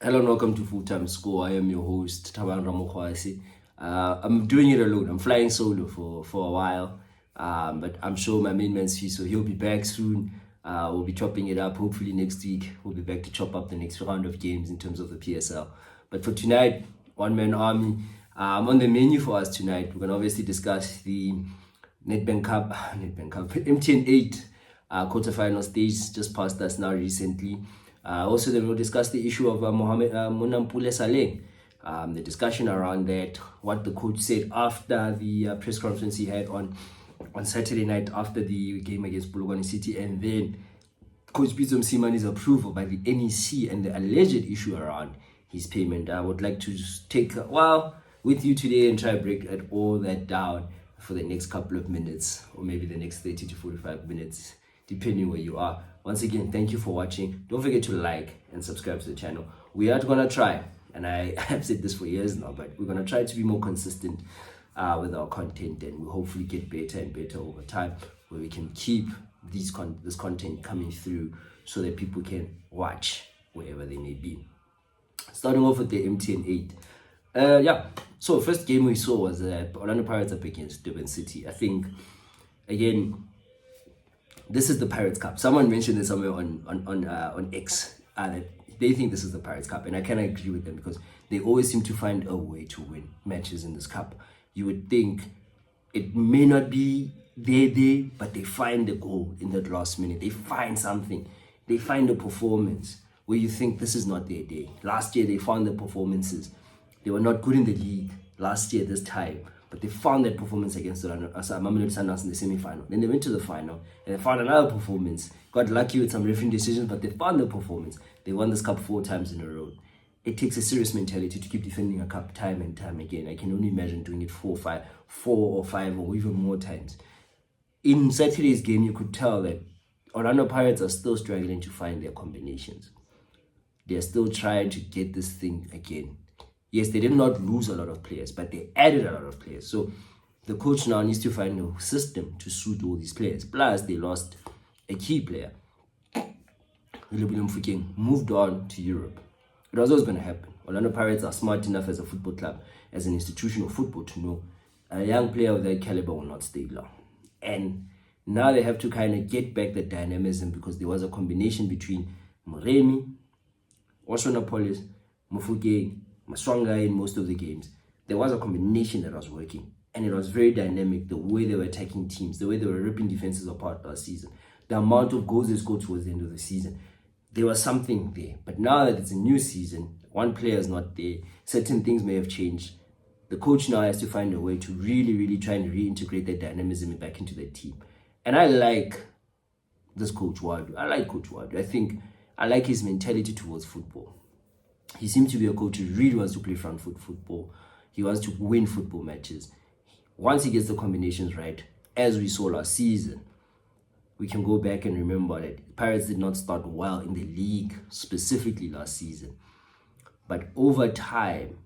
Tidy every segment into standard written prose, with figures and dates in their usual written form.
Hello and welcome to Full Time Score. I am your host, Taban Ramokwasi. I'm doing it alone. I'm flying solo for a while, but I'm sure my main man's free, so he'll be back soon. We'll be chopping it up. Hopefully next week we'll be back to chop up the next round of games in terms of the PSL. But for tonight, one man army. On the menu for us tonight, we're gonna obviously discuss the Nedbank Cup, MTN 8 quarterfinal stage just passed us now recently. Also, then we'll discuss the issue of Mohamed Munampule Saleh, the discussion around that, what the coach said after the press conference he had on Saturday night after the game against Bulugwane City, and then Coach Pitso Msimani's approval by the NEC and the alleged issue around his payment. I would like to just take a while with you today and try to break all that down for the next couple of minutes, or maybe the next 30 to 45 minutes, depending where you are. Once again, thank you for watching. Don't forget to like and subscribe to the channel. We are gonna try, and I have said this for years now, but we're gonna try to be more consistent with our content, and we'll hopefully get better and better over time, where we can keep this content coming through so that people can watch wherever they may be. Starting off with the MTN 8. So first game we saw was Orlando Pirates up against Durban City. I think, again, this is the Pirates Cup. Someone mentioned it somewhere on X that they think this is the Pirates Cup, and I kind of agree with them because they always seem to find a way to win matches in this cup. You would think it may not be there, but they find a goal in that last minute. They find something. They find a performance where you think this is not their day. Last year they found the performances. They were not good in the league last year this time, but they found that performance against Mamelodi Sundowns in the semi-final. Then they went to the final and they found another performance. Got lucky with some refereeing decisions, but they found the performance. They won this cup 4 times in a row. It takes a serious mentality to keep defending a cup time and time again. I can only imagine doing it 4 or 5 or even more times. In Saturday's game, you could tell that Orlando Pirates are still struggling to find their combinations. They're still trying to get this thing again. Yes, they did not lose a lot of players, but they added a lot of players. So the coach now needs to find a system to suit all these players. Plus, they lost a key player. William Mufokeng moved on to Europe. It was always going to happen. Orlando Pirates are smart enough as a football club, as an institution of football, to know a young player of that caliber will not stay long. And now they have to kind of get back the dynamism, because there was a combination between Moremi, Oshonapolis, Mufokeng, Maswanga in most of the games. There was a combination that was working, and it was very dynamic. The way they were attacking teams, the way they were ripping defenses apart last season, the amount of goals they scored towards the end of the season, there was something there. But now that it's a new season, one player is not there, certain things may have changed. The coach now has to find a way to really try and reintegrate that dynamism back into the team. And I like this Coach Wadu. I like Coach Wadu. I like his mentality towards football. He seems to be a coach who really wants to play front foot football. He wants to win football matches. Once he gets the combinations right, as we saw last season, we can go back and remember that Pirates did not start well in the league, specifically last season. But over time,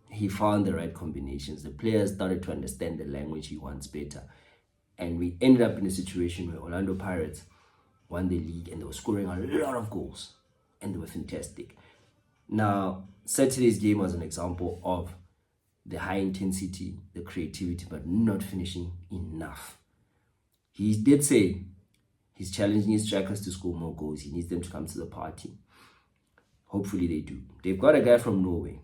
he found the right combinations. The players started to understand the language he wants better. And we ended up in a situation where Orlando Pirates won the league, and they were scoring a lot of goals, and they were fantastic. Now, Saturday's game was an example of the high intensity, the creativity, but not finishing enough. He did say he's challenging his strikers to score more goals. He needs them to come to the party. Hopefully they do. They've got a guy from Norway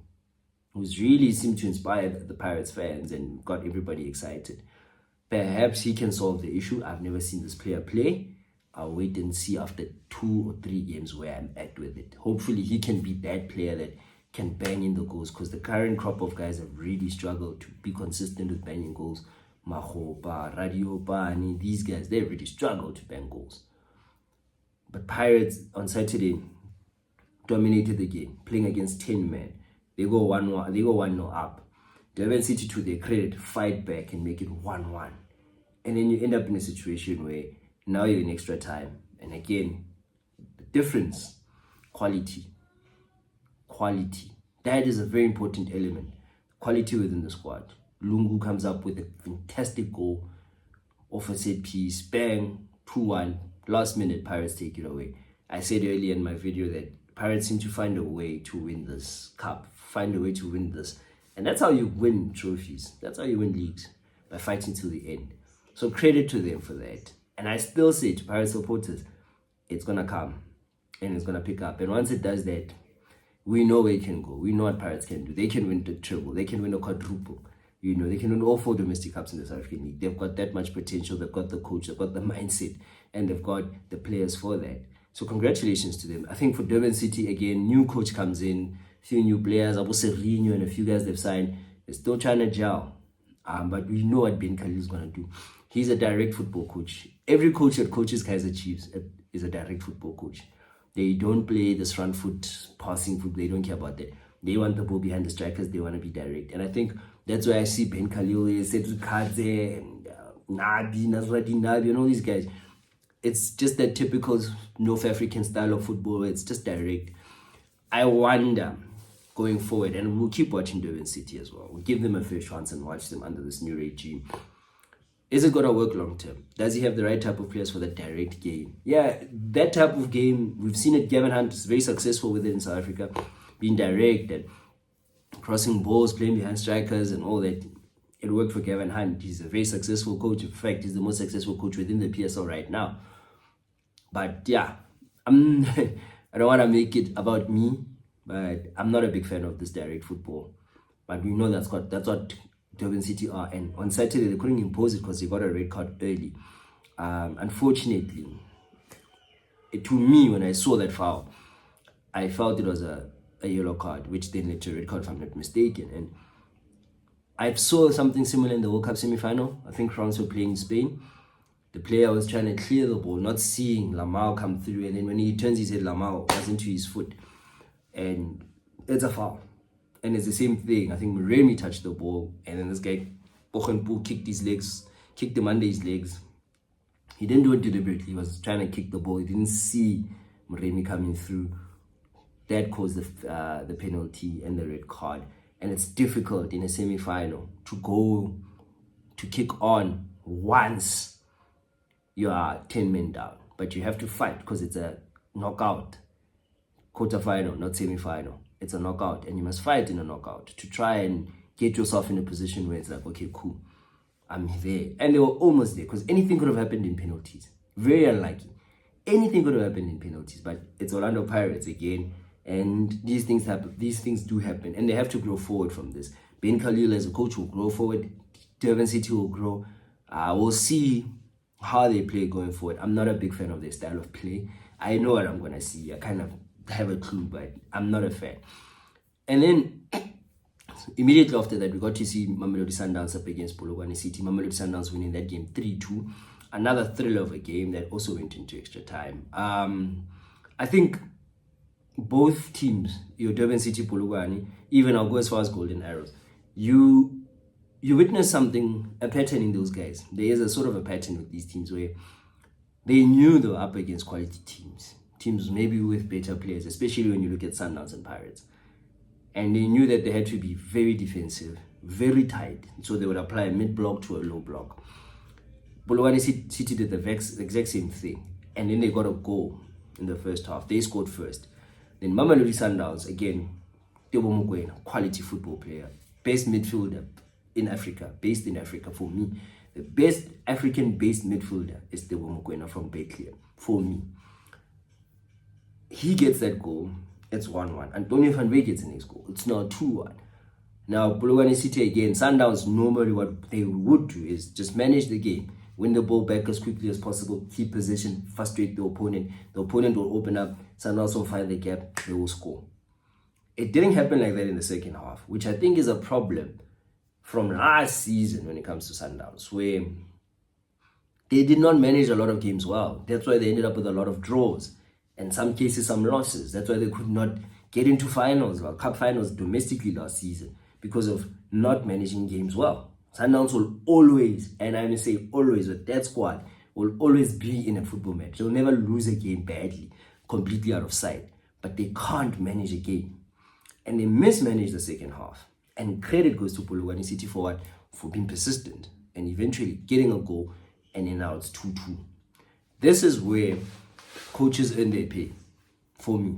who's really seemed to inspire the Pirates fans and got everybody excited. Perhaps he can solve the issue. I've never seen this player play. I'll wait and see after 2 or 3 games where I'm at with it. Hopefully he can be that player that can bang in the goals, because the current crop of guys have really struggled to be consistent with banging goals. Mahopa, Radiopani, these guys, they really struggle to bang goals. But Pirates on Saturday dominated the game, playing against 10 men. They go 1-0 up. Durban City, to their credit, fight back and make it 1-1. And then you end up in a situation where now you're in extra time. And again, the difference, quality. That is a very important element. Quality within the squad. Lungu comes up with a fantastic goal off a set piece. Bang, 2-1. Last minute, Pirates take it away. I said earlier in my video that Pirates seem to find a way to win this cup, find a way to win this. And that's how you win trophies. That's how you win leagues, by fighting till the end. So credit to them for that. And I still say to Pirates supporters, it's going to come and it's going to pick up. And once it does that, we know where it can go. We know what Pirates can do. They can win the triple. They can win a quadruple. You know, they can win all 4 domestic cups in the South African League. They've got that much potential. They've got the coach. They've got the mindset. And they've got the players for that. So congratulations to them. I think for Durban City, again, new coach comes in, few new players, Abu Serginho and a few guys they've signed. They're still trying to gel. But we know what Ben Khalil is going to do. He's a direct football coach. Every coach that coaches Kaizer Chiefs is a direct football coach. They don't play this front foot, passing foot. They don't care about that. They want the ball behind the strikers. They want to be direct. And I think that's why I see Ben Khalil, Setu Kadze, and Nabi, Nazruddin Nabi, and all these guys. It's just that typical North African style of football. It's just direct. I wonder, going forward, and we'll keep watching Durban City as well. We'll give them a fair chance and watch them under this new regime. Is it going to work long term? Does he have the right type of players for the direct game? Yeah, that type of game, we've seen it. Gavin Hunt is very successful with it in South Africa, being direct and crossing balls, playing behind strikers and all that. It worked for Gavin Hunt. He's a very successful coach. In fact, he's the most successful coach within the PSL right now. But yeah, I don't want to make it about me, but I'm not a big fan of this direct football. But we know that's what Durban City are. And on Saturday, they couldn't impose it because they got a red card early. Unfortunately, to me, when I saw that foul, I felt it was a yellow card, which then led to a red card, if I'm not mistaken. And I saw something similar in the World Cup semi-final. I think France were playing Spain. The player was trying to clear the ball, not seeing Lamau come through. And then when he turns his head, Lamau was into his foot. And it's a foul. And it's the same thing. I think Remy touched the ball. And then this guy, Bochenpoel, kicked him under his legs. He didn't do it deliberately. He was trying to kick the ball. He didn't see Remy coming through. That caused the penalty and the red card. And it's difficult in a semi-final to go to kick on once you are 10 men down. But you have to fight because it's a knockout. Quarter-final, not semi-final. It's a knockout. And you must fight in a knockout to try and get yourself in a position where it's like, okay, cool, I'm there. And they were almost there because anything could have happened in penalties. Very unlucky. Anything could have happened in penalties. But it's Orlando Pirates again. And these things happen. These things do happen. And they have to grow forward from this. Ben Khalil as a coach will grow forward. Durban City will grow. We'll see how they play going forward. I'm not a big fan of their style of play. I know what I'm going to see. I kind of have a clue, but I'm not a fan. And then immediately after that, we got to see Mamelodi Sundowns up against Polokwane City. Mamelodi Sundowns winning that game 3-2. Another thrill of a game that also went into extra time. I think both teams, your Durban City, Polokwane, even I'll go as far as Golden Arrows, you witness something, a pattern in those guys. There is a sort of a pattern with these teams where they knew they were up against quality teams maybe with better players, especially when you look at Sundowns and Pirates. And they knew that they had to be very defensive, very tight, so they would apply a mid-block to a low block. Polokwane City did the exact same thing, and then they got a goal in the first half. They scored first. Then Mamelodi Sundowns, again, Tebo Mokoena, quality football player, best midfielder in Africa, based in Africa for me. The best African-based midfielder is Tebo Mokoena from Bethlehem, for me. He gets that goal, it's 1-1. Antonio van Wyk gets the next goal, it's now 2-1. Now, Polokwane City again, Sundowns, normally what they would do is just manage the game, win the ball back as quickly as possible, keep possession, frustrate the opponent. The opponent will open up, Sundowns will find the gap, they will score. It didn't happen like that in the second half, which I think is a problem from last season when it comes to Sundowns, where they did not manage a lot of games well. That's why they ended up with a lot of draws. In some cases, some losses. That's why they could not get into finals, or cup finals domestically last season, because of not managing games well. Sundowns will always, and I may say always, with that squad, will always be in a football match. They'll never lose a game badly, completely out of sight. But they can't manage a game. And they mismanaged the second half. And credit goes to Polokwane City for what? For being persistent and eventually getting a goal, and then now it's 2-2. This is where coaches earn their pay, for me.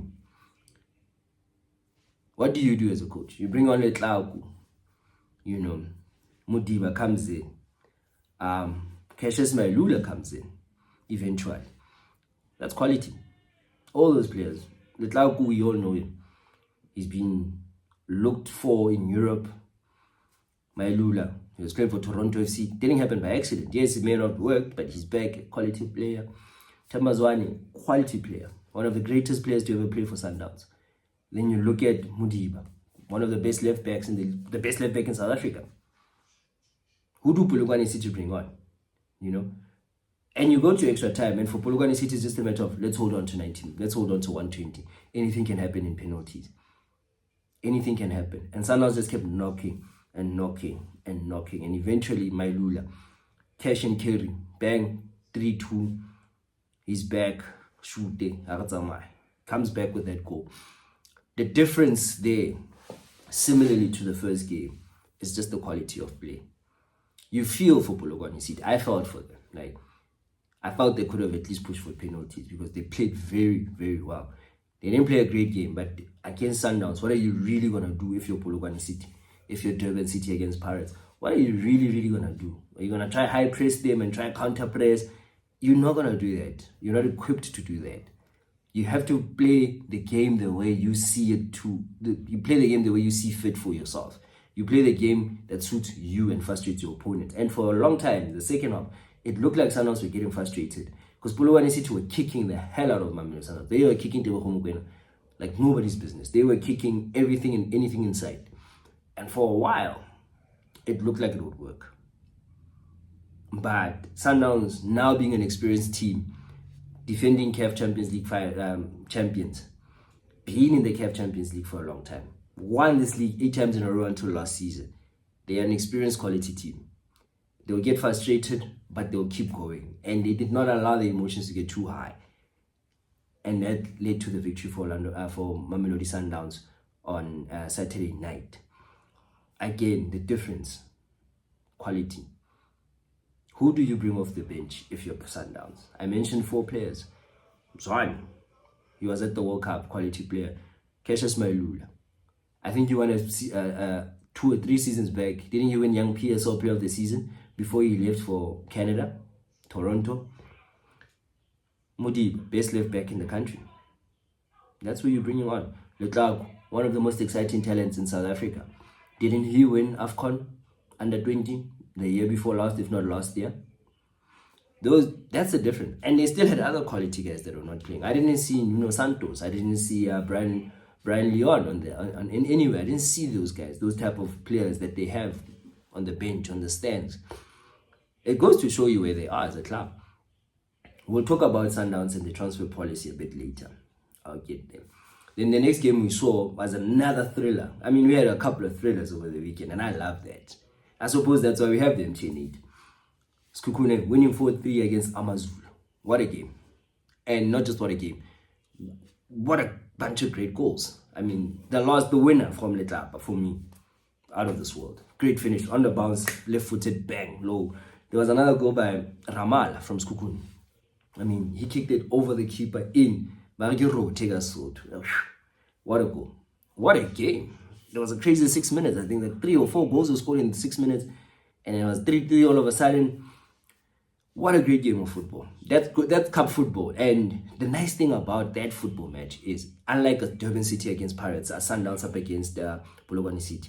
What do you do as a coach? You bring on Letlauku, Mudiba comes in, Cassius Mailula comes in, eventually. That's quality. All those players. Letlauku, we all know him. He's been looked for in Europe. Mailula, he was playing for Toronto FC. Didn't happen by accident. Yes, it may not work, but he's back, a quality player. Tambazwane, quality player. One of the greatest players to ever play for Sundowns. Then you look at Mudiba, one of the best left backs in the best left back in South Africa. Who do Polokwane City bring on? And you go to extra time, and for Polokwane City, it's just a matter of let's hold on to 19, let's hold on to 120. Anything can happen in penalties. Anything can happen. And Sundowns just kept knocking and knocking and knocking. And eventually, Mailula, cash and carry, bang, 3-2. He's back, shooting, comes back with that goal. The difference there, similarly to the first game, is just the quality of play. You feel for Polokwane City. I felt for them. I felt they could have at least pushed for penalties because they played very, very well. They didn't play a great game, but against Sundowns, what are you really going to do if you're Polokwane City? If you're Durban City against Pirates? What are you really, really going to do? Are you going to try high press them and try counter press? You're not going to do that. You're not equipped to do that. You have to play the game the way you see it you play the game the way you see fit for yourself. You play the game that suits you and frustrates your opponent. And for a long time, the second half, it looked like Sundowns were getting frustrated because Polokwane City were kicking the hell out of Mamelodi Sundowns. They were kicking Tebogo Mokoena like nobody's business. They were kicking everything and anything inside. And for a while, it looked like it would work. But Sundowns, now being an experienced team, defending CAF Champions League champions, being in the CAF Champions League for a long time, won this league 8 times in a row until last season. They are an experienced quality team. They will get frustrated, but they'll keep going. And they did not allow the emotions to get too high. And that led to the victory for Mamelodi Sundowns on Saturday night. Again, the difference, quality. Who do you bring off the bench if you're Sundowns? I mentioned 4 players. Zwane, he was at the World Cup, quality player. Cassius Mailula. I think he won 2 or 3 seasons back. Didn't he win Young PSL Player of the Season before he left for Canada, Toronto? Mudiba, best left back in the country. That's who you're bringing on. Letlauku, one of the most exciting talents in South Africa. Didn't he win AFCON under 20 the year before last, if not last year? That's the difference. And they still had other quality guys that were not playing. I didn't see Nuno Santos. I didn't see Brian Leon anywhere. I didn't see those guys, those type of players that they have on the bench, on the stands. It goes to show you where they are as a club. We'll talk about Sundowns and the transfer policy a bit later. I'll get there. Then the next game we saw was another thriller. I mean, we had a couple of thrillers over the weekend, and I love that. I suppose that's why we have the MTN. Sekhukhune winning 4-3 against AmaZulu. What a game. And not just what a game. What a bunch of great goals. I mean, the winner from Letlapa, for me, out of this world. Great finish, on the bounce, left-footed, bang, low. There was another goal by Ramala from Sekhukhune. I mean, he kicked it over the keeper in. What a goal. What a game. There was a crazy 6 minutes. I think that 3 or 4 goals were scored in 6 minutes. And it was 3-3 all of a sudden. What a great game of football. That's cup football. And the nice thing about that football match is, unlike a Durban City against Pirates, a Sundowns up against Polokwane City,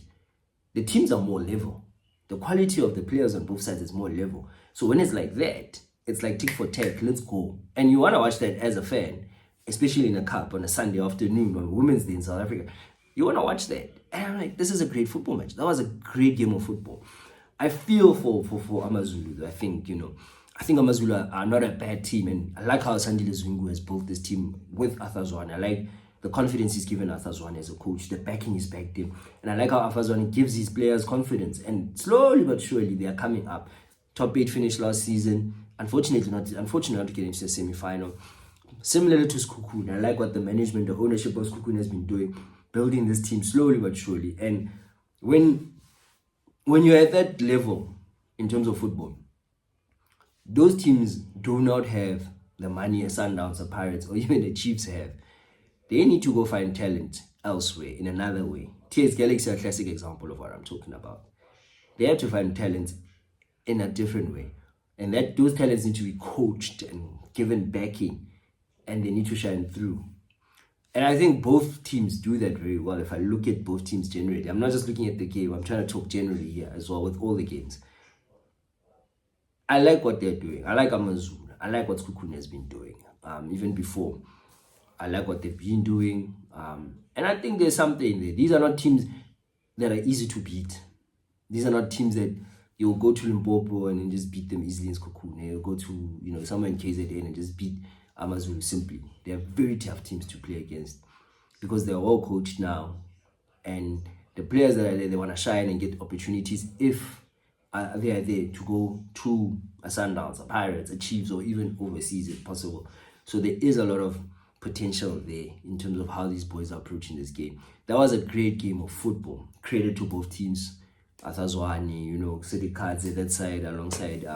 the teams are more level. The quality of the players on both sides is more level. So when it's like that, it's like tick for tack, let's go. And you want to watch that as a fan, especially in a cup on a Sunday afternoon on Women's Day in South Africa. You want to watch that. And I'm like, this is a great football match. That was a great game of football. I feel for AmaZulu. I think AmaZulu are not a bad team. And I like how Sandile Zwingu has built this team with Arthur Zwane. I like the confidence he's given Arthur Zwane as a coach, the backing he's backed him. And I like how Arthur Zwane gives his players confidence. And slowly but surely, they are coming up. Top 8 finished last season. Unfortunately not to get into the semi-final. Similarly to Sekhukhune, I like what the management, the ownership of Sekhukhune has been doing, building this team slowly but surely. And when you're at that level in terms of football, those teams do not have the money as Sundowns or Pirates or even the Chiefs have. They need to go find talent elsewhere in another way. TS Galaxy are a classic example of what I'm talking about. They have to find talent in a different way, and that those talents need to be coached and given backing, and they need to shine through. And I think both teams do that very well. If I look at both teams generally, I'm not just looking at the game, I'm trying to talk generally here as well with all the games. I like what they're doing. I like Amazulu. I like what Kukuni has been doing, even before. I like what they've been doing. And I think there's something there. These are not teams that are easy to beat. These are not teams that you'll go to Limpopo and then just beat them easily in Kukuni. You'll go to somewhere in KZN and just beat Amazulu simply. They are very tough teams to play against because they're well coached now. And the players that are there, they want to shine and get opportunities if they are there to go to a Sundowns, a Pirates, a Chiefs, or even overseas if possible. So there is a lot of potential there in terms of how these boys are approaching this game. That was a great game of football. Credit to both teams. Athazwani, Sidikadze that side alongside,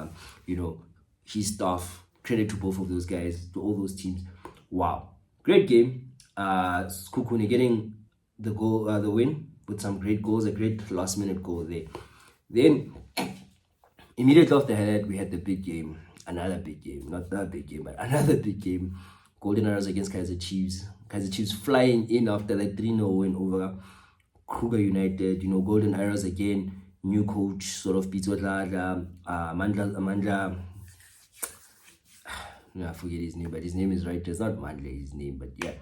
his staff. Credit to both of those guys, to all those teams. Wow. Great game. Kukuni getting the goal, the win with some great goals, a great last minute goal there. Then, immediately after that, we had the big game. Another big game. Not that big game, but another big game. Golden Arrows against Kaizer Chiefs. Kaizer Chiefs flying in after that 3-0 win over Kruger United. Golden Arrows again. New coach, sort of Pizzo Tlada. Amandla. I forget his name, but his name is right. It's not Mandla, his name, but yeah.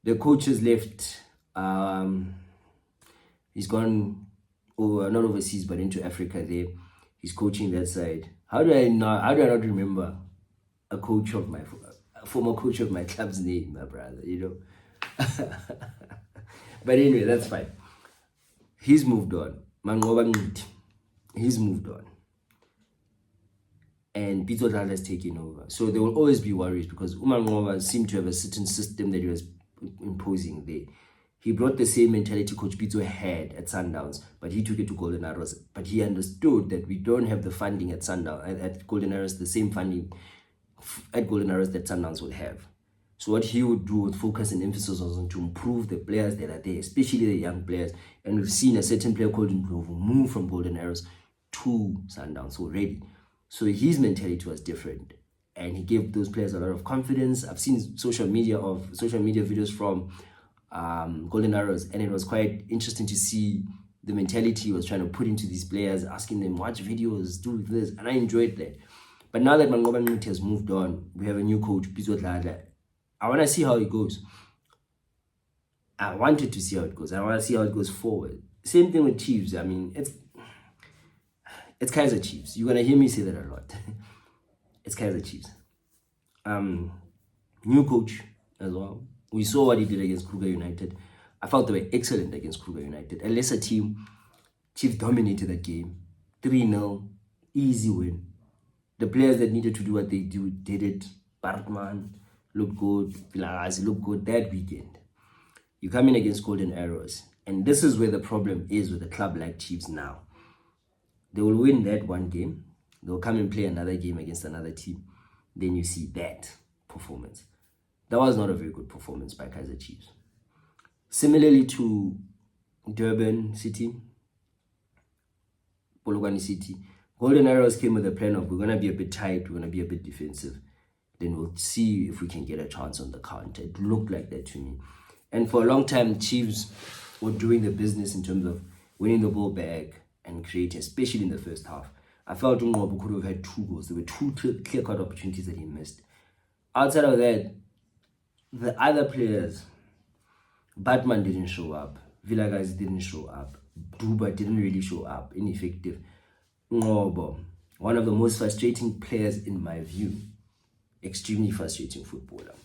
The coach has left. He's gone over, not overseas, but into Africa there. He's coaching that side. How do I not remember a former coach of my club's name, my brother, But anyway, that's fine. He's moved on. He's moved on. And Pito Dada has taken over. So there will always be worries because Umangova seemed to have a certain system that he was imposing there. He brought the same mentality Coach Pito had at Sundowns, but he took it to Golden Arrows. But he understood that we don't have the funding at Sundowns, at Golden Arrows, the same funding at Golden Arrows that Sundowns would have. So what he would do with focus and emphasis was on to improve the players that are there, especially the young players. And we've seen a certain player called Ndlovu move from Golden Arrows to Sundowns already. So his mentality was different, and he gave those players a lot of confidence. I've seen social media videos from Golden Arrows, and it was quite interesting to see the mentality he was trying to put into these players, asking them, watch videos, do this, and I enjoyed that. But now that Mangoba Nkuti has moved on, we have a new coach, Pizzo Tlada. I want to see how it goes. I wanted to see how it goes. I want to see how it goes forward. Same thing with Chiefs. I mean, it's Kaizer Chiefs. You're going to hear me say that a lot. It's Kaizer Chiefs. New coach as well. We saw what he did against Kruger United. I felt they were excellent against Kruger United. A lesser team. Chiefs dominated that game. 3-0. Easy win. The players that needed to do what they did it. Bartman looked good. Vilagazi looked good that weekend. You come in against Golden Arrows. And this is where the problem is with a club like Chiefs now. They will win that one game. They'll come and play another game against another team. Then you see that performance. That was not a very good performance by Kaizer Chiefs. Similarly to Durban City, Polokwane City, Golden Arrows came with a plan of we're going to be a bit tight, we're going to be a bit defensive. Then we'll see if we can get a chance on the counter. It looked like that to me. And for a long time, Chiefs were doing the business in terms of winning the ball back and creating, especially in the first half. I felt Ngobu could have had 2 goals. There were 2 clear-cut opportunities that he missed. Outside of that, the other players, Batman didn't show up. Vilagazi didn't show up. Duba didn't really show up. Ineffective. Ngobo, one of the most frustrating players in my view. Extremely frustrating footballer.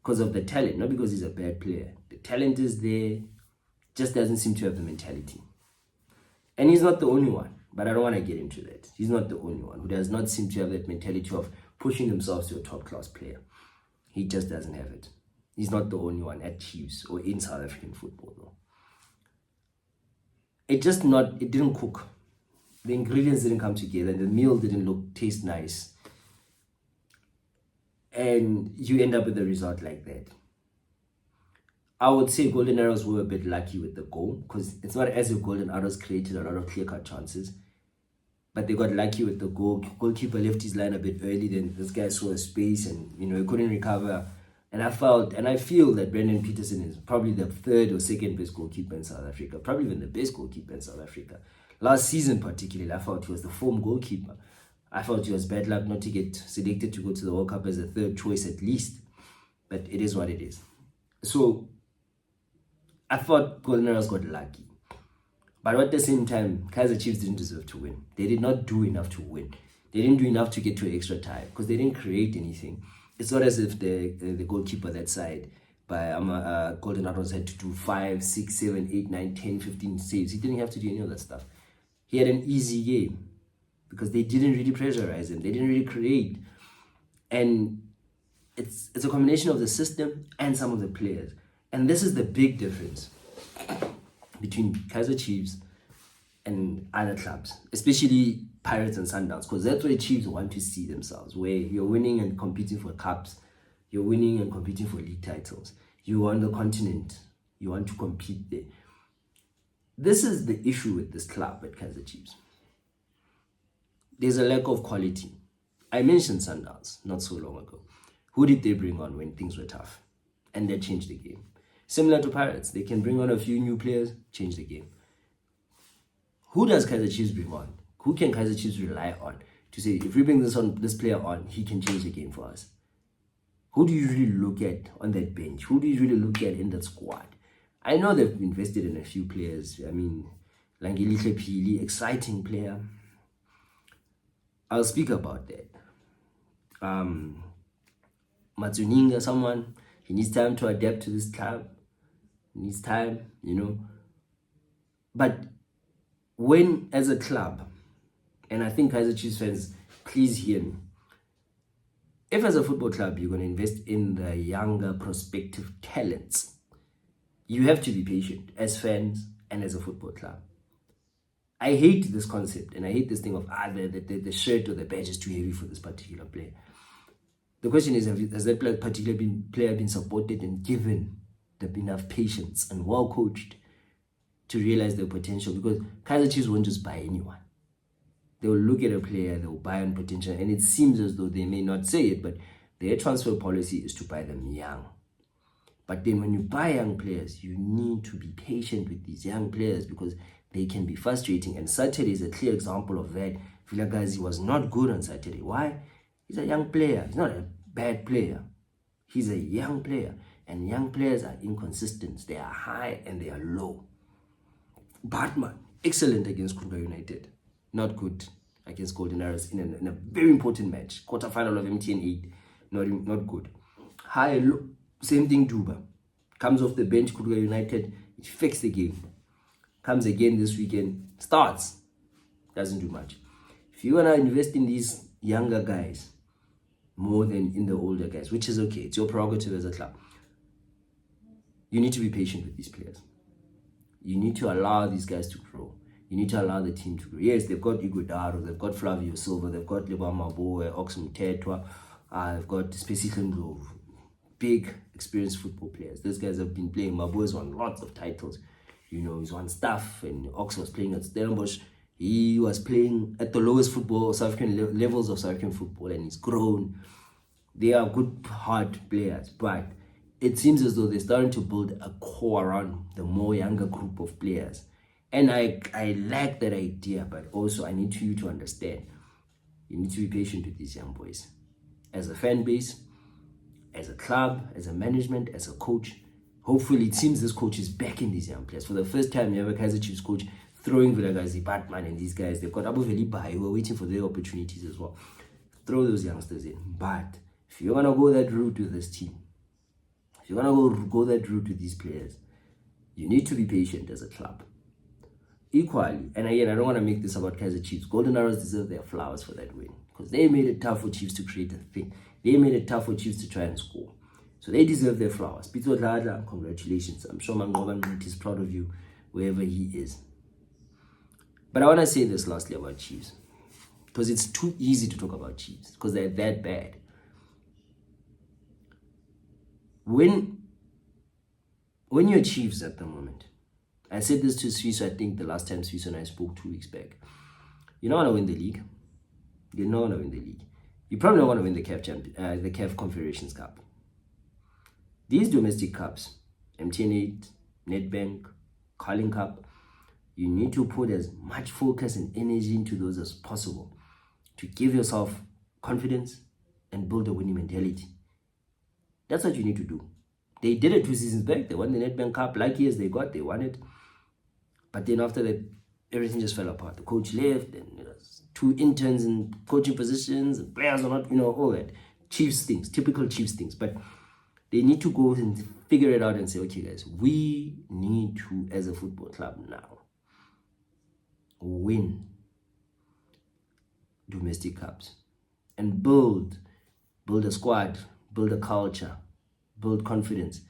Because of the talent, not because he's a bad player. The talent is there, just doesn't seem to have the mentality. And he's not the only one, but I don't want to get into that. He's not the only one who does not seem to have that mentality of pushing themselves to a top-class player. He just doesn't have it. He's not the only one at Chiefs or in South African football, though. It didn't cook. The ingredients didn't come together. The meal didn't taste nice. And you end up with a result like that. I would say Golden Arrows were a bit lucky with the goal, because it's not as if Golden Arrows created a lot of clear-cut chances, but they got lucky with the goal. Goalkeeper left his line a bit early, then this guy saw a space and he couldn't recover. And I feel that Brendan Peterson is probably the third or second best goalkeeper in South Africa, probably even the best goalkeeper in South Africa. Last season particularly, I felt he was the form goalkeeper. I felt he was bad luck not to get selected to go to the World Cup as a third choice at least. But it is what it is. So I thought Golden Arrows got lucky. But at the same time, Kaizer Chiefs didn't deserve to win. They did not do enough to win. They didn't do enough to get to extra time because they didn't create anything. It's not as if the goalkeeper that side by Golden Arrows had to do 5, 6, 7, 8, 9, 10, 15 saves. He didn't have to do any of that stuff. He had an easy game because they didn't really pressurize him. They didn't really create. And it's a combination of the system and some of the players. And this is the big difference between Kaizer Chiefs and other clubs, especially Pirates and Sundowns, because that's where Chiefs want to see themselves, where you're winning and competing for cups, you're winning and competing for league titles. You're on the continent, you want to compete there. This is the issue with this club at Kaizer Chiefs. There's a lack of quality. I mentioned Sundowns not so long ago. Who did they bring on when things were tough? And they changed the game. Similar to Pirates, they can bring on a few new players, change the game. Who does Kaizer Chiefs bring on? Who can Kaizer Chiefs rely on to say, if we bring this player on, he can change the game for us? Who do you really look at on that bench? Who do you really look at in that squad? I know they've invested in a few players. I mean, Langelihle Phili, exciting player. I'll speak about that. Matsuninga, someone, he needs time to adapt to this club. He needs time, But when, as a club, and I think Kaizer Chiefs fans, please hear me. If as a football club you're going to invest in the younger prospective talents, you have to be patient as fans and as a football club. I hate this concept and I hate this thing of the shirt or the badge is too heavy for this particular player. The question is, has that particular player been supported and given enough patience and well coached to realize their potential? Because Kaizer Chiefs won't just buy anyone. They will look at a player, they will buy on potential, and it seems as though they may not say it, but their transfer policy is to buy them young. But then when you buy young players, you need to be patient with these young players because they can be frustrating. And Saturday is a clear example of that. Vilakazi was not good on Saturday. Why? He's a young player. He's not a bad player. He's a young player. And young players are inconsistent. They are high and they are low. Batman, excellent against Kruger United. Not good against Golden Arrows in a very important match. Quarterfinal of MTN 8. Not good. High, low. Same thing, Duba. Comes off the bench, Kruger United. It fixed the game. Comes again this weekend. Starts. Doesn't do much. If you want to invest in these younger guys more than in the older guys, which is okay, it's your prerogative as a club, you need to be patient with these players. You need to allow these guys to grow. You need to allow the team to grow. Yes, they've got Iguodaro, they've got Flavio Silva, they've got Leboa Maboe, Oxum Tetwa, they've got Spacey Grove. Big, experienced football players. Those guys have been playing. Maboe's won lots of titles. He's won stuff, and Ox was playing at Stellenbosch. He was playing at the lowest South African levels of South African football, and he's grown. They are good, hard players, but it seems as though they're starting to build a core around the more younger group of players. And I like that idea, but also I need you to understand. You need to be patient with these young boys. As a fan base, as a club, as a management, as a coach, hopefully it seems this coach is backing these young players. For the first time, you have a Kaizer Chiefs coach throwing Vilakazi, Batman, and these guys. They've got Abu Velibai who are waiting for their opportunities as well. Throw those youngsters in. But if you're going to go that route with this team, if you're going to go that route with these players, you need to be patient as a club. Equally, and again, I don't want to make this about Kaizer Chiefs. Golden Arrows deserve their flowers for that win because they made it tough for Chiefs to create a thing. They made it tough for Chiefs to try and score. So they deserve their flowers. Pito Dladla, congratulations. I'm sure Mangoban is proud of you wherever he is. But I want to say this lastly about Chiefs, because it's too easy to talk about Chiefs because they're that bad. When when you're Chiefs at the moment, I said this to Swiss, I think the last time Swiss and I spoke 2 weeks back. You don't want to win the league. You don't want to win the league. You probably don't want to win the CAF Confederations Cup. These domestic cups, MTN 8, Nedbank, Carling Cup, you need to put as much focus and energy into those as possible to give yourself confidence and build a winning mentality. That's what you need to do. They did it 2 seasons back. They won the Nedbank Cup. Lucky as they won it. But then after that, everything just fell apart. The coach left, and 2 interns in coaching positions, and players are not, all that. Chiefs things, typical Chiefs things. But they need to go and figure it out and say, okay, guys, we need to, as a football club now, win domestic cups and build a squad, build a culture, build confidence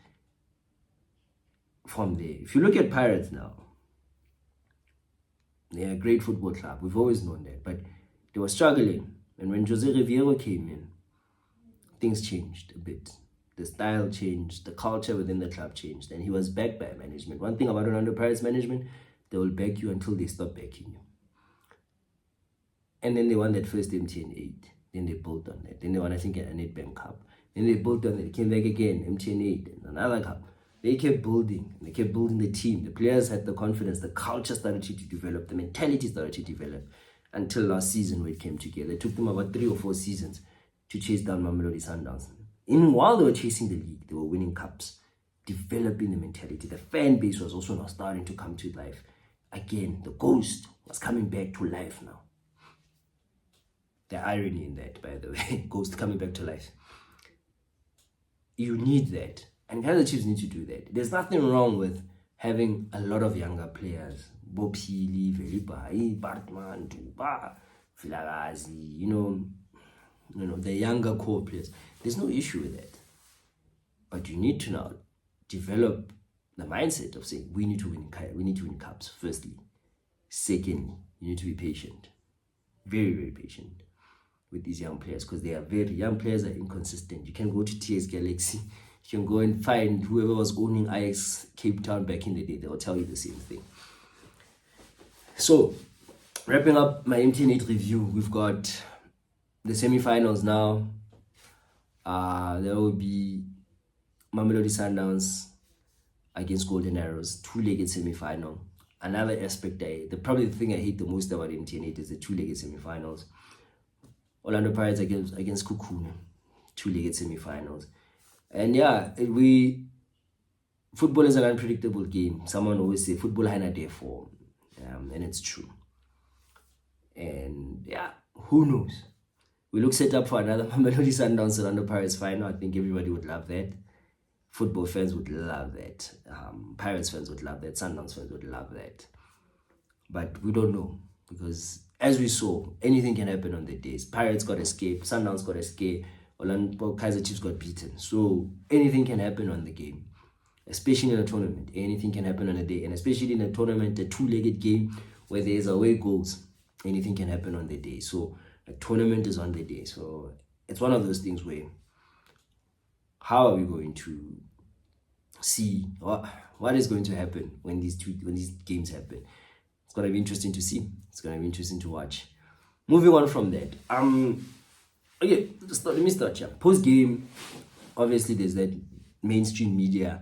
from there. If you look at Pirates now, they're a great football club. We've always known that. But they were struggling. And when Jose Riviero came in, things changed a bit. The style changed. The culture within the club changed. And he was backed by management. One thing about Orlando Pirates management, they will back you until they stop backing you. And then they won that first MTN 8. Then they built on that. Then they won, I think, a Nedbank Cup. Then they built on it. They came back again, MTN 8, and another cup. They kept building. They kept building the team. The players had the confidence. The culture started to develop. The mentality started to develop until last season where it came together. It took them about 3 or 4 seasons to chase down Mamelodi Sundowns. While they were chasing the league, they were winning cups, developing the mentality. The fan base was also now starting to come to life. Again, the ghost was coming back to life now. The irony in that, by the way, ghost coming back to life. You need that. And Kaizer Chiefs need to do that. There's nothing wrong with having a lot of younger players. Bopili, Velibai, Bartman, Duba, Filagazi, the younger core players. There's no issue with that. But you need to now develop the mindset of saying, we need to win cups, firstly. Secondly, you need to be patient. Very, very patient with these young players, because young players are inconsistent. You can go to TS Galaxy, you can go and find whoever was owning Ajax Cape Town back in the day. They will tell you the same thing. So, wrapping up my MTN 8 review, we've got the semi-finals now. There will be Mamelodi Sundowns against Golden Arrows, 2-legged semi-final. Another aspect, probably the thing I hate the most about MTN 8 is the 2-legged semi-finals. Orlando Pirates against Kukuna, 2-legged semi-finals. And football is an unpredictable game. Someone always say football has a day form, and it's true. And who knows? We look set up for another Mamelodi Sundowns Orlando Pirates final. I think everybody would love that. Football fans would love that. Pirates fans would love that. Sundowns fans would love that. But we don't know, because as we saw, anything can happen on the days. Pirates got escaped, Sundowns got escaped, Kaizer Chiefs got beaten. So anything can happen on the game, especially in a tournament. Anything can happen on a day, and especially in a tournament, a 2-legged game where there's away goals. Anything can happen on the day. So a tournament is on the day. So it's one of those things where, how are we going to see what is going to happen when these games happen? It's going to be interesting to see. It's going to be interesting to watch. Moving on from that. Okay, let me start here. Post game, obviously there's that mainstream media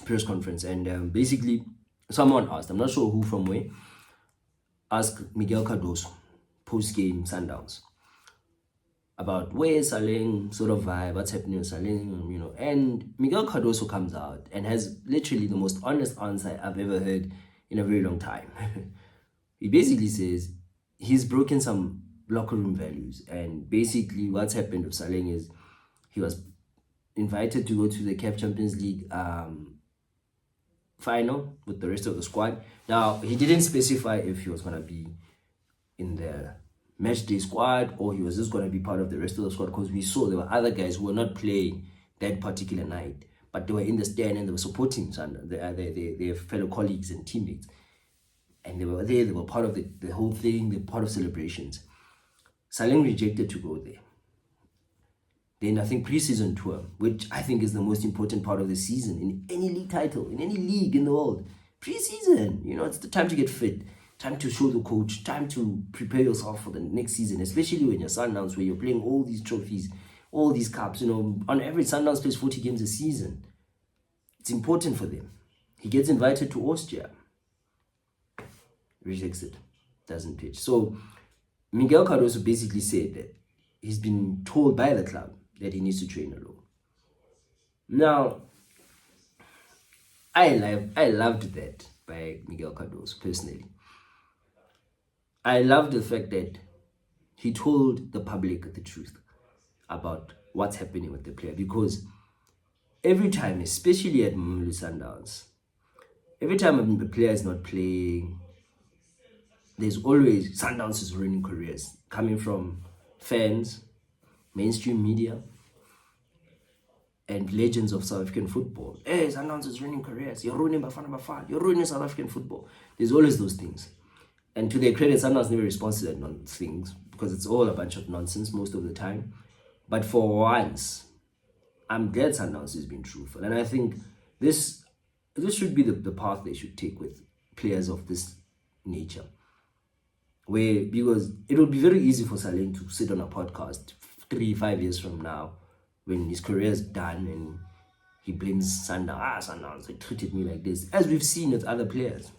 press conference, and basically someone asked, I'm not sure who from where, asked Miguel Cardoso post game Sundowns about where Saleng sort of vibe, what's happening with Saleng, and Miguel Cardoso comes out and has literally the most honest answer I've ever heard in a very long time. He basically says he's broken some locker room values, and basically what's happened with Saleng is he was invited to go to the CAF Champions League final with the rest of the squad. Now, he didn't specify if he was going to be in the match day squad or he was just going to be part of the rest of the squad, because we saw there were other guys who were not playing that particular night, but they were in the stand and they were supporting their fellow colleagues and teammates, and they were there, they were part of the whole thing, they're part of celebrations. Saleng rejected to go there. Then I think preseason tour, which I think is the most important part of the season in any league title, in any league in the world. Preseason, it's the time to get fit, time to show the coach, time to prepare yourself for the next season, especially when you're Sundowns, where you're playing all these trophies, all these cups. On average, Sundowns plays 40 games a season. It's important for them. He gets invited to Austria, rejects it, doesn't pitch. So Miguel Cardoso basically said that he's been told by the club that he needs to train alone. Now, I loved that by Miguel Cardoso personally. I loved the fact that he told the public the truth about what's happening with the player, because every time, especially at Mamelodi Sundowns, every time a player is not playing, there's always Sundowns is ruining careers coming from fans, mainstream media, and legends of South African football. Hey, Sundowns is ruining careers. You're ruining Bafana Bafana. You're ruining South African football. There's always those things. And to their credit, Sundowns never responds to that things, because it's all a bunch of nonsense most of the time. But for once, I'm glad Sundowns has been truthful. And I think this should be the path they should take with players of this nature. Because it would be very easy for Saleng to sit on a podcast 3-5 years from now, when his career is done, and he blames Sundowns. Sundowns, they treated me like this, as we've seen with other players.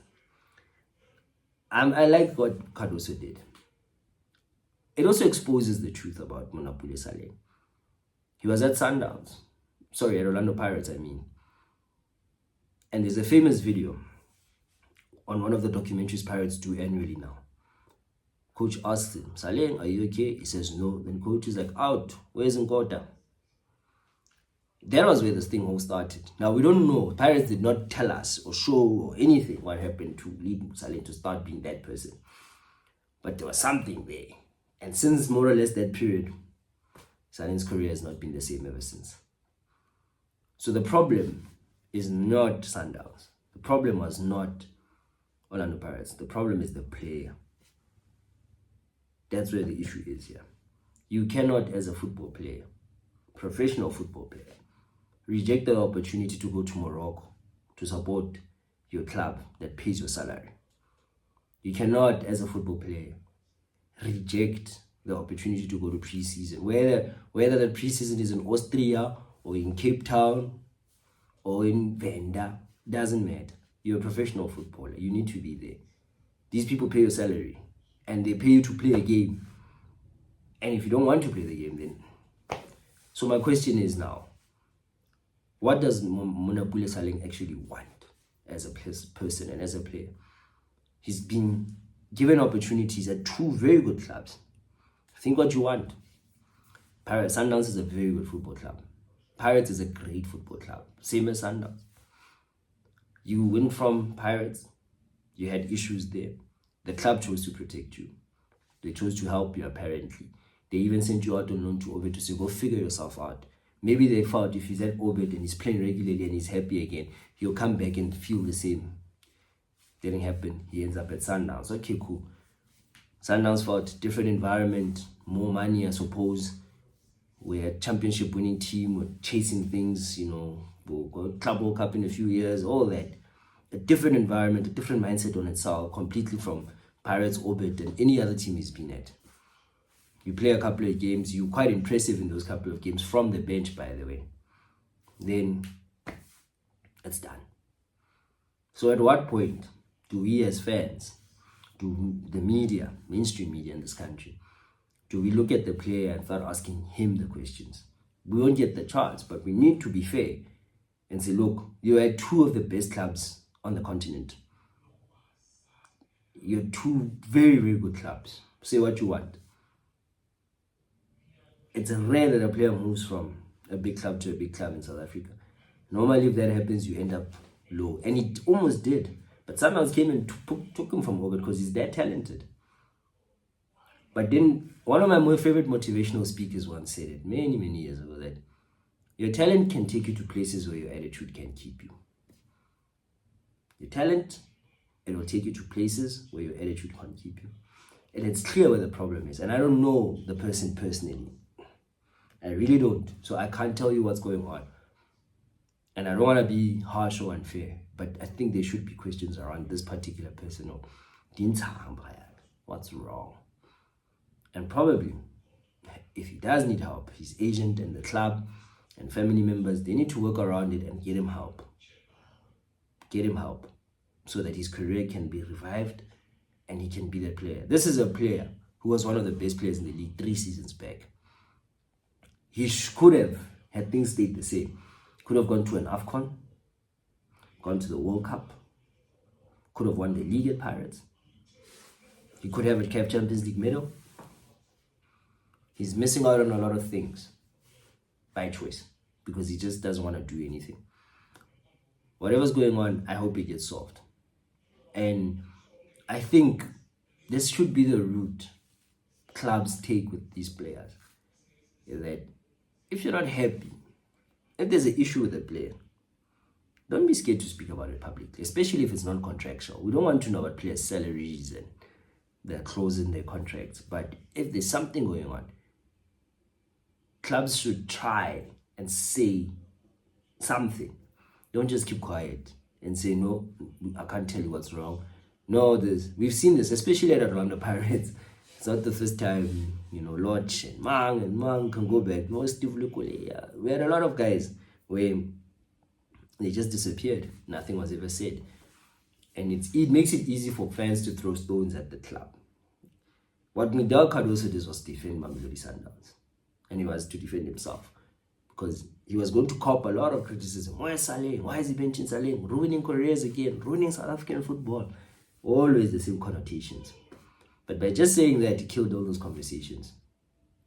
I like what Cardoso did. It also exposes the truth about Monapule Saleng. He was at Sundowns. Sorry, at Orlando Pirates, I mean. And there's a famous video on one of the documentaries Pirates do annually now. Coach asked him, Saleng, are you okay? He says no. Then coach is like, out. Where's Nkota? That was where this thing all started. Now, we don't know. Pirates did not tell us or show or anything what happened to lead Saleng to start being that person. But there was something there. And since more or less that period, Saleng's career has not been the same ever since. So the problem is not Sundowns. The problem was not Orlando Pirates. The problem is the player. That's where the issue is here. You cannot, as a football player, professional football player, reject the opportunity to go to Morocco to support your club that pays your salary. You cannot, as a football player, reject the opportunity to go to preseason. Whether the preseason is in Austria or in Cape Town or in Venda, doesn't matter. You're a professional footballer. You need to be there. These people pay your salary, and they pay you to play a game. And if you don't want to play the game, then... So my question is now, what does Monapule Saleng actually want as a person and as a player? He's been given opportunities at two very good clubs. Think what you want. Pirates, Sundowns is a very good football club. Pirates is a great football club. Same as Sundowns. You went from Pirates, you had issues there. The club chose to protect you. They chose to help you, apparently. They even sent you out on loan to Obed to say, go figure yourself out. Maybe they thought if he's at Obed and he's playing regularly and he's happy again, he'll come back and feel the same. Didn't happen. He ends up at Sundowns. Okay, cool. Sundowns fought different environment, more money, I suppose. We're a championship winning team, we're chasing things, we'll go Club World Cup in a few years, all that. A different environment, a different mindset on itself, completely from Pirates, Obed, and any other team he's been at. You play a couple of games, you're quite impressive in those couple of games, from the bench, by the way. Then it's done. So at what point do we as fans, do the media, mainstream media in this country, do we look at the player and start asking him the questions? We won't get the chance, but we need to be fair and say, look, you're at two of the best clubs on the continent. You're two very, very good clubs. Say what you want. It's rare that a player moves from a big club to a big club in South Africa. Normally, if that happens, you end up low. And it almost did. But Sundowns came and took him from Obed because he's that talented. But then, one of my favorite motivational speakers once said it many, many years ago, that your talent can take you to places where your attitude can keep you. Your talent, it will take you to places where your attitude can't keep you. And it's clear where the problem is. And I don't know the person personally. I really don't. So I can't tell you what's going on. And I don't want to be harsh or unfair, but I think there should be questions around this particular person. Or what's wrong? And probably, if he does need help, his agent and the club and family members, they need to work around it and get him help. Get him help so that his career can be revived and he can be the player. This is a player who was one of the best players in the league 3 seasons back. He could have, had things stayed the same, could have gone to an AFCON, gone to the World Cup, could have won the league at Pirates. He could have a CAF Champions League medal. He's missing out on a lot of things by choice because he just doesn't want to do anything. Whatever's going on, I hope it gets solved. And I think this should be the route clubs take with these players. Is that if you're not happy, if there's an issue with a player, don't be scared to speak about it publicly, especially if it's non-contractual. We don't want to know about players' salaries and their clauses in their contracts. But if there's something going on, clubs should try and say something. Don't just keep quiet and say, no, I can't tell you what's wrong. No, we've seen this, especially at Orlando Pirates. It's not the first time, Lodge and Mang can go back. No, Steve Lukule. We had a lot of guys where they just disappeared. Nothing was ever said. And it makes it easy for fans to throw stones at the club. What Miguel Cardoso did was defend Mamelodi Sundowns. And he was to defend himself. Because he was going to cop a lot of criticism. Why is Saleh? Why is he benching Saleh? Ruining careers again. Ruining South African football. Always the same connotations. But by just saying that, he killed all those conversations.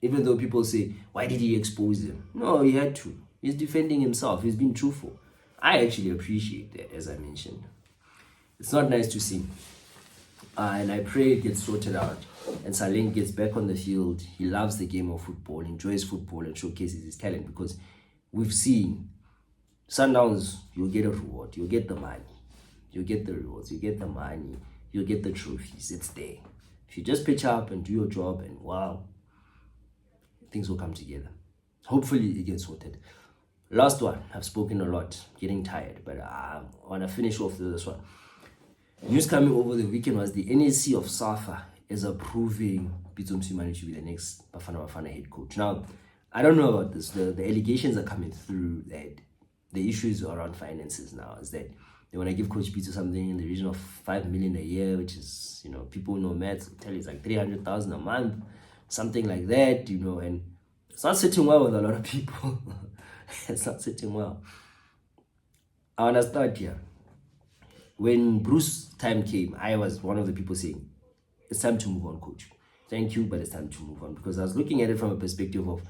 Even though people say, why did he expose him? No, he had to. He's defending himself. He's being truthful. I actually appreciate that, as I mentioned. It's not nice to see. And I pray it gets sorted out. And Saleh gets back on the field. He loves the game of football, enjoys football, and showcases his talent. Because we've seen Sundowns, you'll get a reward. You'll get the money. You'll get the rewards. You get the money. You'll get the trophies. It's there. If you just pitch up and do your job, and wow, things will come together. Hopefully it gets sorted. Last one. I've spoken a lot, getting tired, but I want to finish off with this one. News coming over the weekend was the NAC of SAFA is approving Pitso Mosimane to be the next Bafana Bafana head coach. Now, I don't know about this. The allegations are coming through that the issues around finances now is that they want to give Coach Pitso something in the region of 5 million a year, which is, people who know maths will tell you it's like 300,000 a month, something like that, and it's not sitting well with a lot of people. It's not sitting well. I want to start here. When Bruce's time came, I was one of the people saying, it's time to move on, coach. Thank you, but it's time to move on. Because I was looking at it from a perspective of,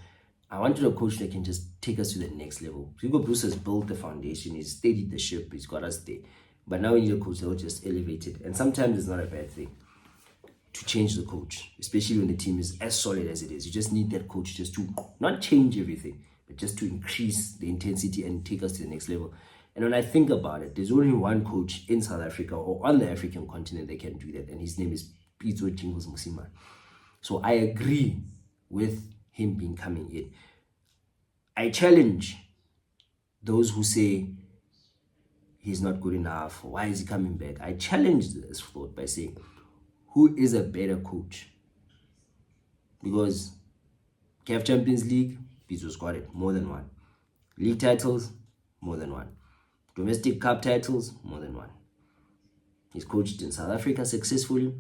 I wanted a coach that can just take us to the next level. Hugo Bruce has built the foundation. He's steadied the ship. He's got us there. But now we need a coach that will just elevate it. And sometimes it's not a bad thing to change the coach, especially when the team is as solid as it is. You just need that coach just to not change everything, but just to increase the intensity and take us to the next level. And when I think about it, there's only one coach in South Africa or on the African continent that can do that. And his name is Pitso Mosimane. So I agree with him being coming in. I challenge those who say he's not good enough. Why is he coming back? I challenge this thought by saying, who is a better coach? Because CAF Champions League, Pitso's got it, more than one. League titles, more than one. Domestic cup titles, more than one. He's coached in South Africa successfully,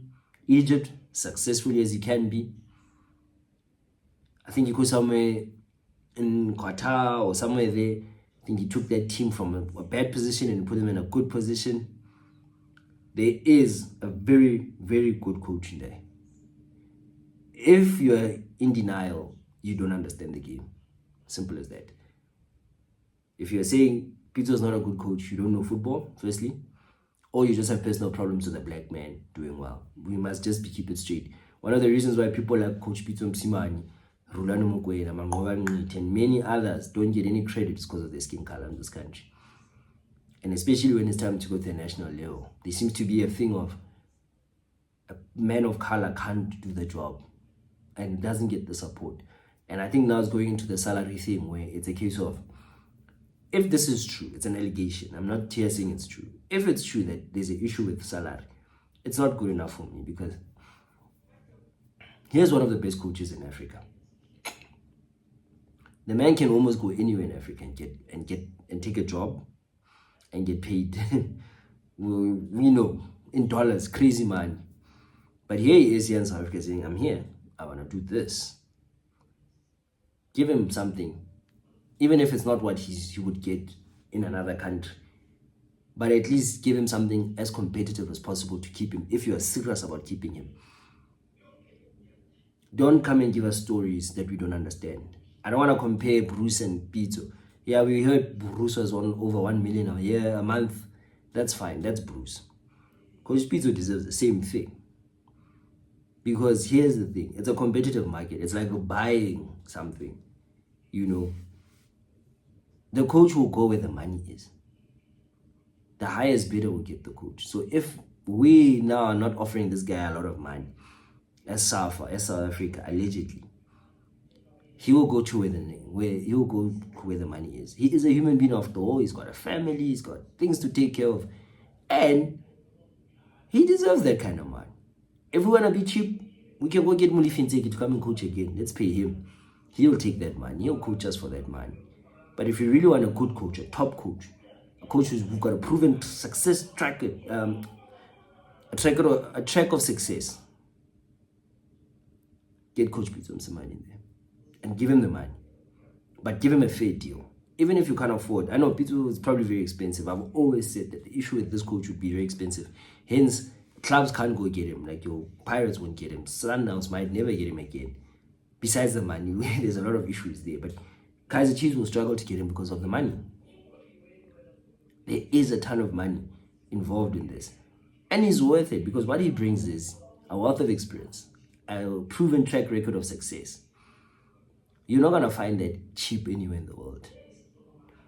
Egypt successfully as he can be. I think he goes somewhere in Qatar or somewhere there. I think he took that team from a bad position and put them in a good position. There is a very, very good coach in there. If you're in denial, you don't understand the game. Simple as that. If you're saying Pitso's not a good coach, you don't know football, firstly, or you just have personal problems with a black man doing well. We must just keep it straight. One of the reasons why people like Coach Pitso Mosimane, Rulano Mokwena, Mangoba Ngit, and many others don't get any credit is because of their skin color in this country. And especially when it's time to go to the national level, there seems to be a thing of a man of color can't do the job and doesn't get the support. And I think now it's going into the salary thing where it's a case of, if this is true, it's an allegation. I'm not here saying it's true. If it's true that there's an issue with salary, it's not good enough for me, because here's one of the best coaches in Africa. The man can almost go anywhere in Africa and take a job and get paid. we know, in dollars, crazy money. But here he is here in South Africa saying, I'm here, I want to do this. Give him something, even if it's not what he would get in another country. But at least give him something as competitive as possible to keep him, if you are serious about keeping him. Don't come and give us stories that we don't understand. I don't want to compare Bruce and Pito. Yeah, we heard Bruce was on over 1 million a year, a month. That's fine, that's Bruce. Coach Pito deserves the same thing. Because here's the thing, it's a competitive market. It's like buying something, you know. The coach will go where the money is. The highest bidder will get the coach. So if we now are not offering this guy a lot of money, as South Africa, allegedly, he will go to where the money is. He is a human being after all. He's got a family, he's got things to take care of, and he deserves that kind of money. If we want to be cheap, we can go get Mulifinteki to come and coach again. Let's pay him. He'll take that money. He'll coach us for that money. But if you really want a good coach, a top coach, a coach who's got a proven success track, a track of success, get Coach Pito some money in there and give him the money. But give him a fair deal. Even if you can't afford, I know Pito is probably very expensive. I've always said that the issue with this coach would be very expensive. Hence, clubs can't go get him. Like your Pirates won't get him. Sundowns might never get him again. Besides the money, there's a lot of issues there. But Kaizer Chiefs will struggle to get him because of the money. There is a ton of money involved in this. And he's worth it, because what he brings is a wealth of experience, a proven track record of success. You're not going to find that cheap anywhere in the world.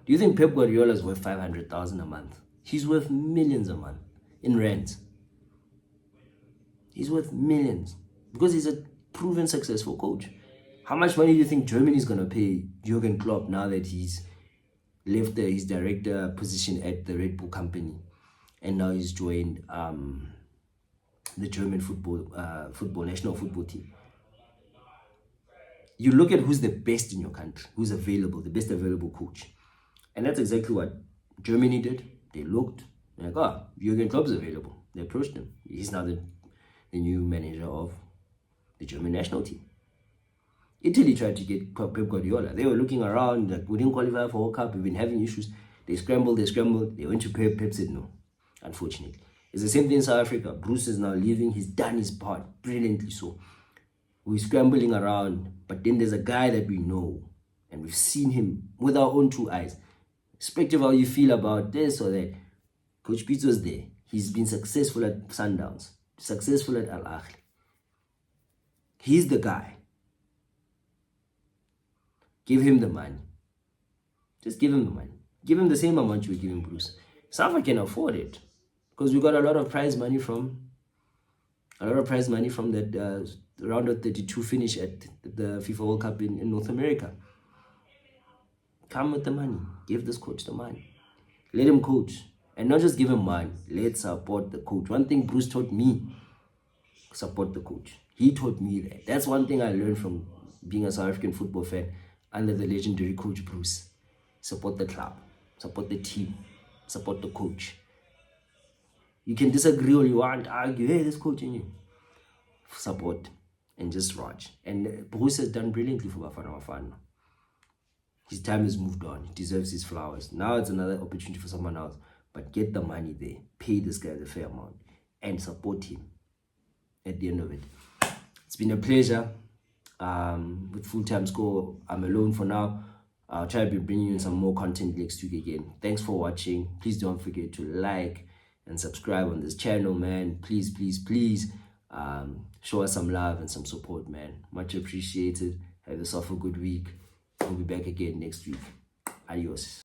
Do you think Pep Guardiola is worth 500,000 a month? He's worth millions a month in rent. He's worth millions because he's a proven successful coach. How much money do you think Germany is going to pay Jurgen Klopp now that he's left his director position at the Red Bull company and now he's joined the German national football team? You look at who's the best in your country, who's available, the best available coach. And that's exactly what Germany did. They looked, they're like, Jurgen Klopp's available. They approached him. He's now the new manager of the German national team. Italy tried to get Pep Guardiola. They were looking around, like, we didn't qualify for World Cup, we've been having issues. They scrambled, they went to Pep. Pep said no, unfortunately. It's the same thing in South Africa. Bruce is now leaving, he's done his part, brilliantly so. We're scrambling around, but then there's a guy that we know, and we've seen him with our own two eyes. Irrespective of how you feel about this or that, Coach Pito's there. He's been successful at Sundowns, successful at Al Ahly. He's the guy. Give him the money. Just give him the money. Give him the same amount you were giving Bruce. Safa can afford it because we got a lot of prize money from that round of 32 finish at the FIFA World Cup in North America. Come with the money. Give this coach the money. Let him coach. And not just give him money. Let's support the coach. One thing Bruce taught me, support the coach. He taught me that. That's one thing I learned from being a South African football fan under the legendary coach Bruce. Support the club. Support the team. Support the coach. You can disagree all you want, argue, hey, this coach in you. Support and just watch. And Bruce has done brilliantly for Bafana Bafana. His time has moved on. He deserves his flowers. Now it's another opportunity for someone else. But get the money there. Pay this guy the fair amount. And support him at the end of it. It's been a pleasure. With Full-Time Score, I'm alone for now. I'll try to be bringing you some more content next week again. Thanks for watching. Please don't forget to like and subscribe on this channel, man. Please, please, please show us some love and some support, man. Much appreciated. Have yourself a good week. We'll be back again next week. Adios.